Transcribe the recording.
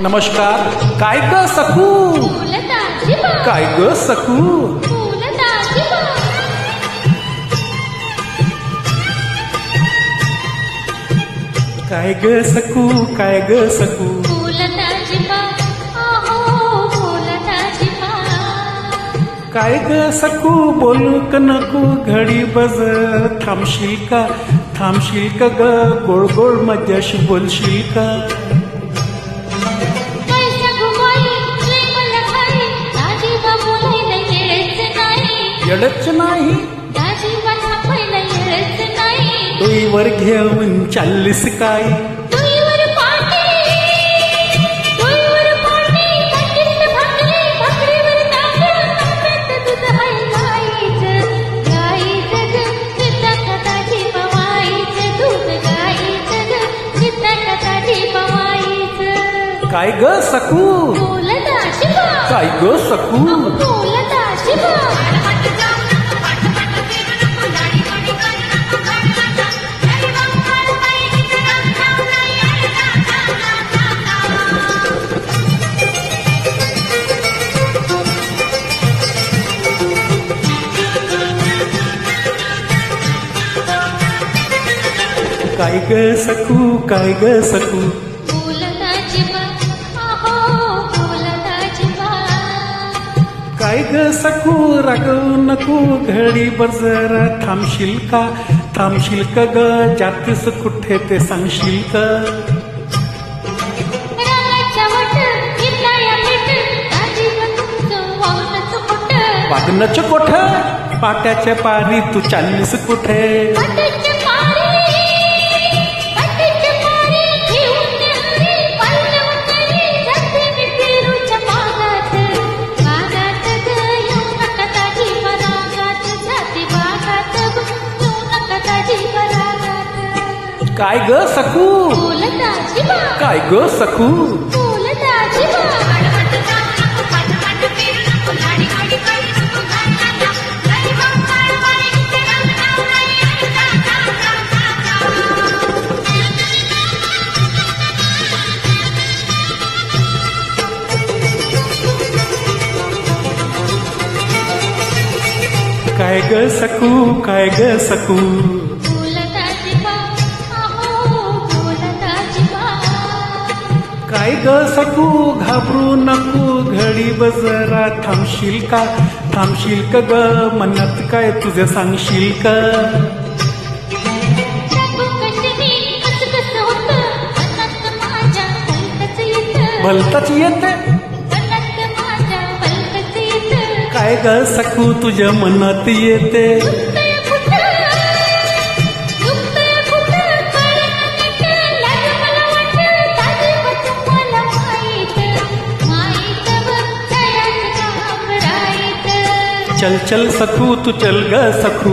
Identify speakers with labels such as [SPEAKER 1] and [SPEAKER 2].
[SPEAKER 1] नमस्कार. काय ग सकू? काय ग सकू? काय ग सकू? काय ग सकू? काय ग सकू? बोलू क नको घडी बज. थांबशील का ग? गोड गोड मजाशी बोलशील का? येडच नाही डोईवर घेऊन चाललीस काय? काय ग सकू? काय ग सकू? काय ग सकू? काय ग सकू? काय ग सकू? रागवू नको घडी बजर. थांबशील का ग? जातीस कुठे ते सांगशील का? वागणच कोठ? पाट्याच्या पारी तू चाललीस कुठे? काय ग सकू? काय ग सकू? काय ग सकू? काय ग सकू? काय ग सकू? घाबरू नको घडी बजरा. थांबशील का ग? मनात काय तुझे सांगशील का? भलतच येते काय ग सकू? तुझ्या मनात येते चल सकू तू चल ग सकू.